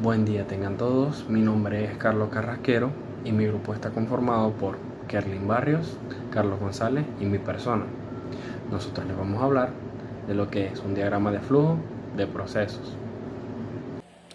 Buen día tengan todos, mi nombre es Carlos Carrasquero y mi grupo está conformado por Kerlin Barrios, Carlos González y mi persona. Nosotros les vamos a hablar de lo que es un diagrama de flujo de procesos.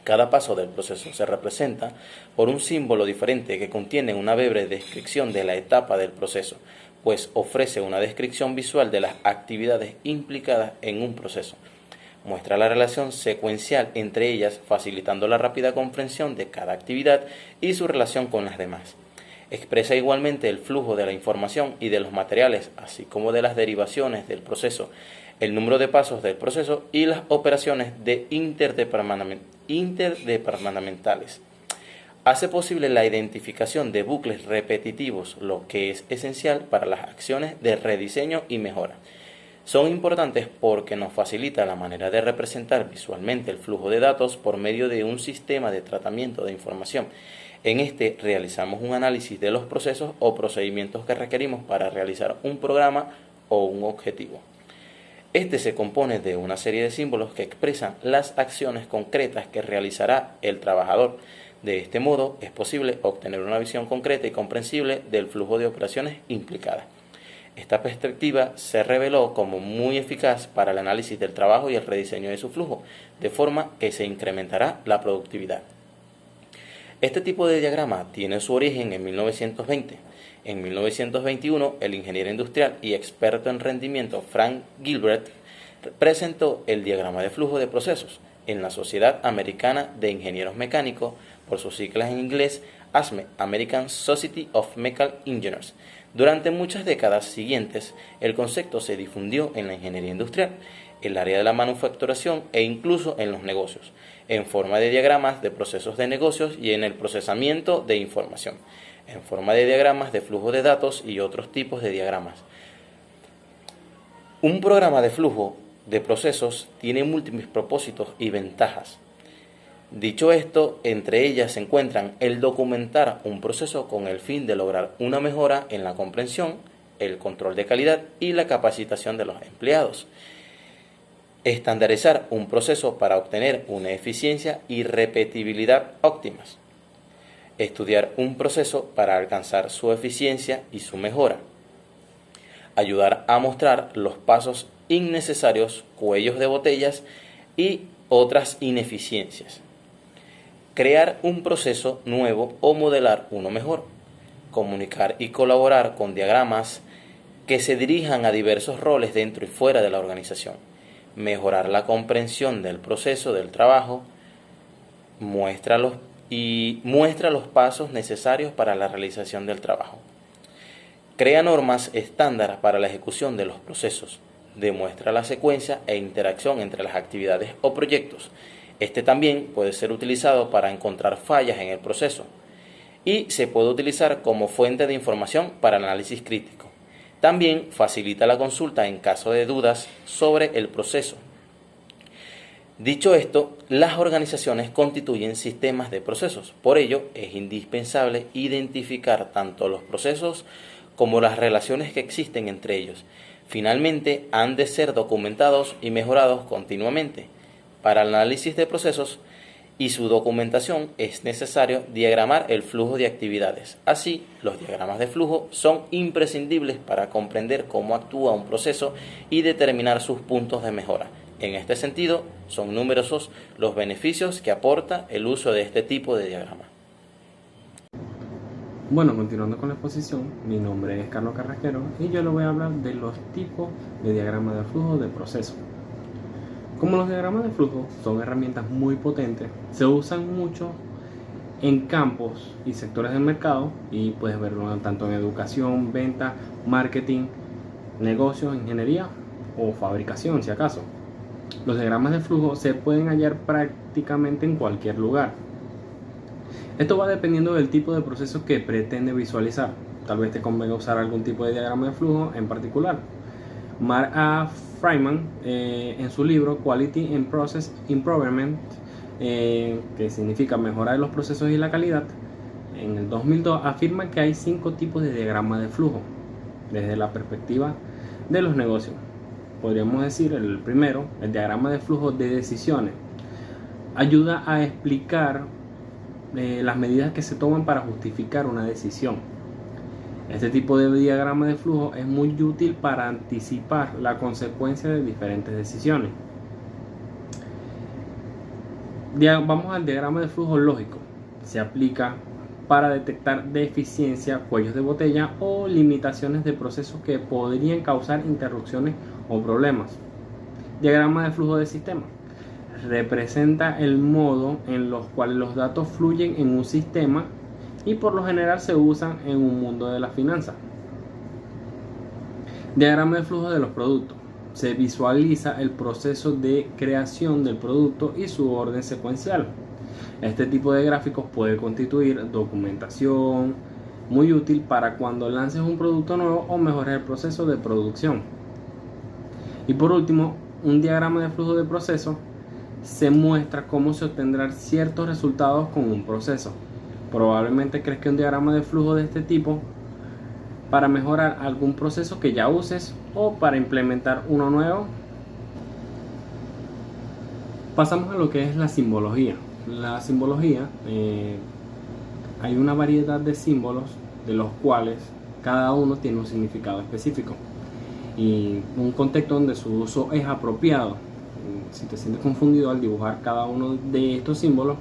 Cada paso del proceso se representa por un símbolo diferente que contiene una breve descripción de la etapa del proceso, pues ofrece una descripción visual de las actividades implicadas en un proceso. Muestra la relación secuencial entre ellas, facilitando la rápida comprensión de cada actividad y su relación con las demás. Expresa igualmente el flujo de la información y de los materiales, así como de las derivaciones del proceso, el número de pasos del proceso y las operaciones de interdepartamentales. Hace posible la identificación de bucles repetitivos, lo que es esencial para las acciones de rediseño y mejora. Son importantes porque nos facilita la manera de representar visualmente el flujo de datos por medio de un sistema de tratamiento de información. En este realizamos un análisis de los procesos o procedimientos que requerimos para realizar un programa o un objetivo. Este se compone de una serie de símbolos que expresan las acciones concretas que realizará el trabajador. De este modo es posible obtener una visión concreta y comprensible del flujo de operaciones implicadas. Esta perspectiva se reveló como muy eficaz para el análisis del trabajo y el rediseño de su flujo, de forma que se incrementará la productividad. Este tipo de diagrama tiene su origen en 1920. En 1921, el ingeniero industrial y experto en rendimiento Frank Gilbert presentó el diagrama de flujo de procesos en la Sociedad Americana de Ingenieros Mecánicos, por sus siglas en inglés ASME, American Society of Mechanical Engineers. Durante muchas décadas siguientes, el concepto se difundió en la ingeniería industrial, el área de la manufacturación e incluso en los negocios, en forma de diagramas de procesos de negocios y en el procesamiento de información, en forma de diagramas de flujo de datos y otros tipos de diagramas. Un programa de flujo de procesos tiene múltiples propósitos y ventajas. Dicho esto, entre ellas se encuentran el documentar un proceso con el fin de lograr una mejora en la comprensión, el control de calidad y la capacitación de los empleados. Estandarizar un proceso para obtener una eficiencia y repetibilidad óptimas. Estudiar un proceso para alcanzar su eficiencia y su mejora. Ayudar a mostrar los pasos innecesarios, cuellos de botellas y otras ineficiencias. Crear un proceso nuevo o modelar uno mejor. Comunicar y colaborar con diagramas que se dirijan a diversos roles dentro y fuera de la organización. Mejorar la comprensión del proceso del trabajo. Muestra los pasos necesarios para la realización del trabajo. Crea normas estándar para la ejecución de los procesos. Demuestra la secuencia e interacción entre las actividades o proyectos. Este también puede ser utilizado para encontrar fallas en el proceso y se puede utilizar como fuente de información para análisis crítico. También facilita la consulta en caso de dudas sobre el proceso. Dicho esto, las organizaciones constituyen sistemas de procesos. Por ello, es indispensable identificar tanto los procesos como las relaciones que existen entre ellos. Finalmente, han de ser documentados y mejorados continuamente. Para el análisis de procesos y su documentación es necesario diagramar el flujo de actividades. Así, los diagramas de flujo son imprescindibles para comprender cómo actúa un proceso y determinar sus puntos de mejora. En este sentido, son numerosos los beneficios que aporta el uso de este tipo de diagrama. Bueno, continuando con la exposición, mi nombre es Carlos Carrasquero y yo les voy a hablar de los tipos de diagrama de flujo de procesos. Como los diagramas de flujo son herramientas muy potentes, se usan mucho en campos y sectores del mercado y puedes verlo tanto en educación, venta, marketing, negocios, ingeniería o fabricación si acaso. Los diagramas de flujo se pueden hallar prácticamente en cualquier lugar. Esto va dependiendo del tipo de proceso que pretende visualizar. Tal vez te convenga usar algún tipo de diagrama de flujo en particular. Mark A. Fryman, en su libro Quality and Process Improvement, que significa mejora de los procesos y la calidad, en el 2002 afirma que hay 5 tipos de diagrama de flujo desde la perspectiva de los negocios. Podríamos decir el primero, el diagrama de flujo de decisiones. Ayuda a explicar las medidas que se toman para justificar una decisión. Este tipo de diagrama de flujo es muy útil para anticipar la consecuencia de diferentes decisiones. Vamos al diagrama de flujo lógico. Se aplica para detectar deficiencia, cuellos de botella o limitaciones de procesos que podrían causar interrupciones o problemas. Diagrama de flujo de sistema. Representa el modo en los cuales los datos fluyen en un sistema y por lo general se usan en un mundo de la finanza. Diagrama de flujo de los productos. Se visualiza el proceso de creación del producto y su orden secuencial. Este tipo de gráficos puede constituir documentación muy útil para cuando lances un producto nuevo o mejores el proceso de producción. Y por último, un diagrama de flujo de proceso se muestra cómo se obtendrán ciertos resultados con un proceso. Probablemente crees que un diagrama de flujo de este tipo para mejorar algún proceso que ya uses o para implementar uno nuevo. Pasamos a lo que es la simbología. La simbología, hay una variedad de símbolos de los cuales cada uno tiene un significado específico y un contexto donde su uso es apropiado. Si te sientes confundido al dibujar cada uno de estos símbolos,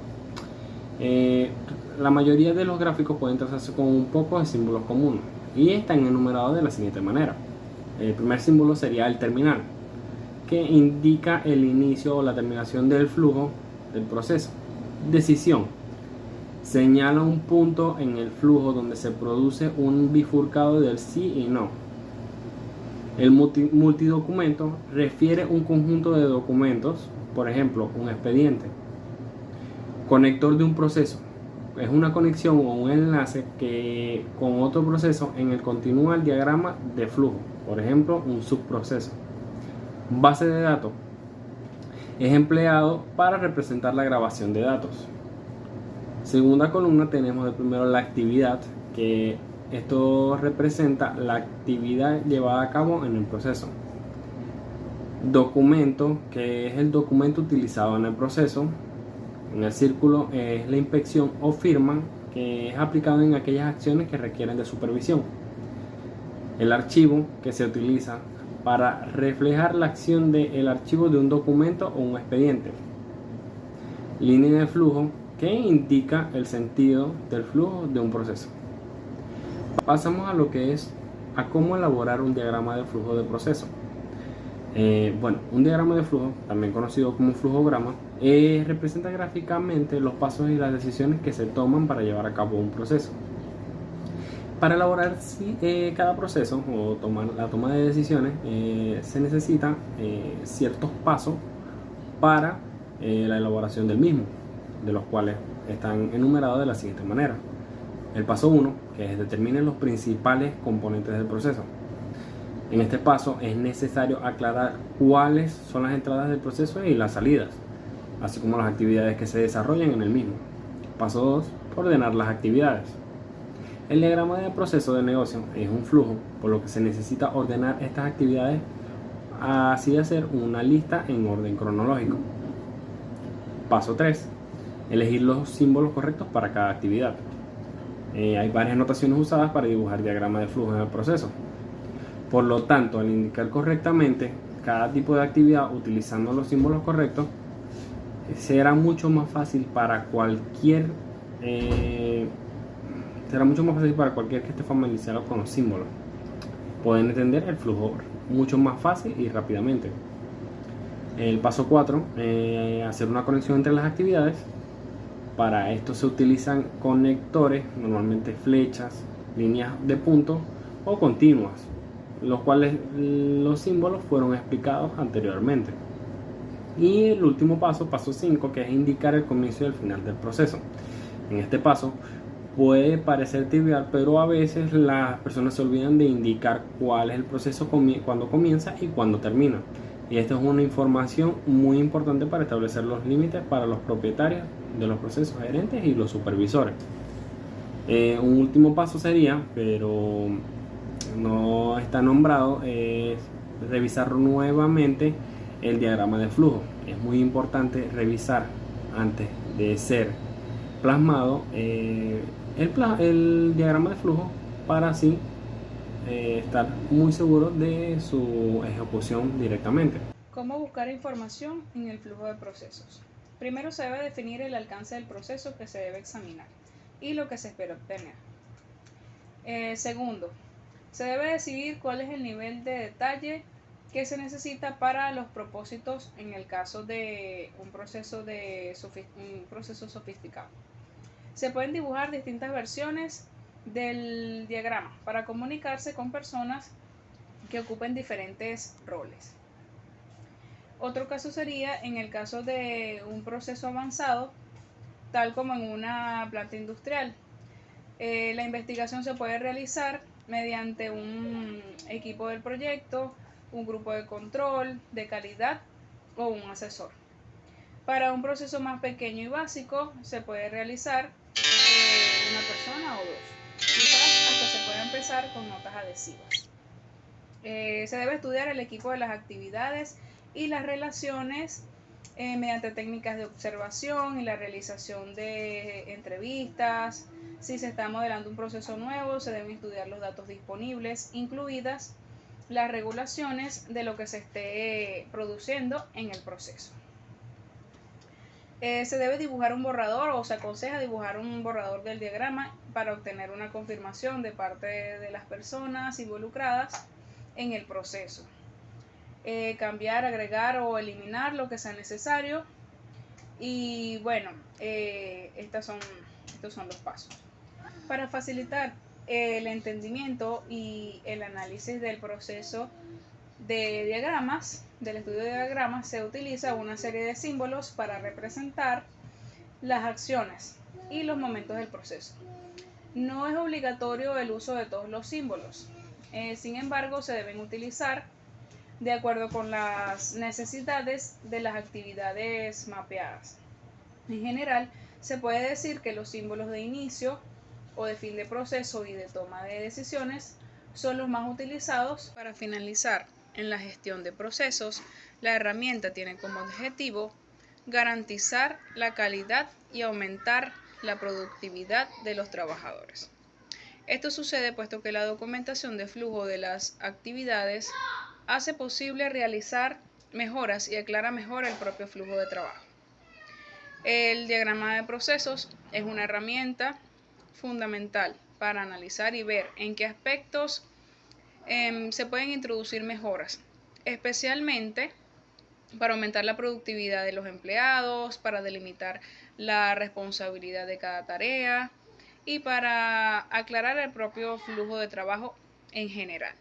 la mayoría de los gráficos pueden trazarse con un poco de símbolos comunes y están enumerados de la siguiente manera. El primer símbolo sería el terminal, que indica el inicio o la terminación del flujo del proceso. Decisión. Señala un punto en el flujo donde se produce un bifurcado del sí y no. El multidocumento refiere un conjunto de documentos, por ejemplo, un expediente. Conector de un proceso. Es una conexión o un enlace que con otro proceso en el continúa el diagrama de flujo, por ejemplo, un subproceso. Base de datos. Es empleado para representar la grabación de datos. Segunda columna tenemos de primero la actividad, que esto representa la actividad llevada a cabo en el proceso. Documento, que es el documento utilizado en el proceso. En el círculo es la inspección o firma, que es aplicado en aquellas acciones que requieren de supervisión. El archivo, que se utiliza para reflejar la acción del archivo de un documento o un expediente. Línea de flujo, que indica el sentido del flujo de un proceso. Pasamos a lo que es a cómo elaborar un diagrama de flujo de proceso. Un diagrama de flujo, también conocido como flujograma, representa gráficamente los pasos y las decisiones que se toman para llevar a cabo un proceso. Para elaborar cada proceso o la toma de decisiones se necesitan ciertos pasos para la elaboración del mismo, de los cuales están enumerados de la siguiente manera. El paso 1, que es determinen los principales componentes del proceso. En este paso es necesario aclarar cuáles son las entradas del proceso y las salidas, así como las actividades que se desarrollan en el mismo. Paso 2, ordenar las actividades. El diagrama de proceso de negocio es un flujo, por lo que se necesita ordenar estas actividades, así hacer una lista en orden cronológico. Paso 3, elegir los símbolos correctos para cada actividad. Hay varias notaciones usadas para dibujar diagrama de flujo en el proceso. Por lo tanto, al indicar correctamente cada tipo de actividad utilizando los símbolos correctos, será mucho más fácil para cualquier que esté familiarizado con los símbolos. Pueden entender el flujo mucho más fácil y rápidamente. El paso 4, hacer una conexión entre las actividades. Para esto se utilizan conectores, normalmente flechas, líneas de punto o continuas, los cuales los símbolos fueron explicados anteriormente. Y el último paso, paso 5, que es indicar el comienzo y el final del proceso. En este paso puede parecer trivial, pero a veces las personas se olvidan de indicar cuál es el proceso cuando comienza y cuando termina. Y esta es una información muy importante para establecer los límites para los propietarios de los procesos, gerentes y los supervisores. Un último paso sería, pero no está nombrado, es revisar nuevamente el diagrama de flujo. Es muy importante revisar antes de ser plasmado el diagrama de flujo para así estar muy seguro de su ejecución directamente. ¿Cómo buscar información en el flujo de procesos? Primero se debe definir el alcance del proceso que se debe examinar y lo que se espera obtener. Segundo, se debe decidir cuál es el nivel de detalle que se necesita para los propósitos en el caso de un proceso sofisticado. Se pueden dibujar distintas versiones del diagrama para comunicarse con personas que ocupen diferentes roles. Otro caso sería en el caso de un proceso avanzado, tal como en una planta industrial. La investigación se puede realizar mediante un equipo del proyecto, un grupo de control, de calidad o un asesor. Para un proceso más pequeño y básico se puede realizar una persona o dos. Quizás hasta se puede empezar con notas adhesivas. Se debe estudiar el equipo de las actividades y las relaciones mediante técnicas de observación y la realización de entrevistas. Si se está modelando un proceso nuevo, se deben estudiar los datos disponibles, incluidas las regulaciones de lo que se esté produciendo en el proceso. Se debe dibujar un borrador o se aconseja dibujar un borrador del diagrama para obtener una confirmación de parte de las personas involucradas en el proceso. Cambiar, agregar o eliminar lo que sea necesario. Y bueno, estos son los pasos. Para facilitar el entendimiento y el análisis del proceso de diagramas, del estudio de diagramas, se utiliza una serie de símbolos para representar las acciones y los momentos del proceso. No es obligatorio el uso de todos los símbolos, sin embargo se deben utilizar de acuerdo con las necesidades de las actividades mapeadas. En general, se puede decir que los símbolos de inicio o de fin de proceso y de toma de decisiones son los más utilizados. Para finalizar, en la gestión de procesos, la herramienta tiene como objetivo garantizar la calidad y aumentar la productividad de los trabajadores. Esto sucede puesto que la documentación de flujo de las actividades hace posible realizar mejoras y aclara mejor el propio flujo de trabajo. El diagrama de procesos es una herramienta fundamental para analizar y ver en qué aspectos se pueden introducir mejoras, especialmente para aumentar la productividad de los empleados, para delimitar la responsabilidad de cada tarea y para aclarar el propio flujo de trabajo en general.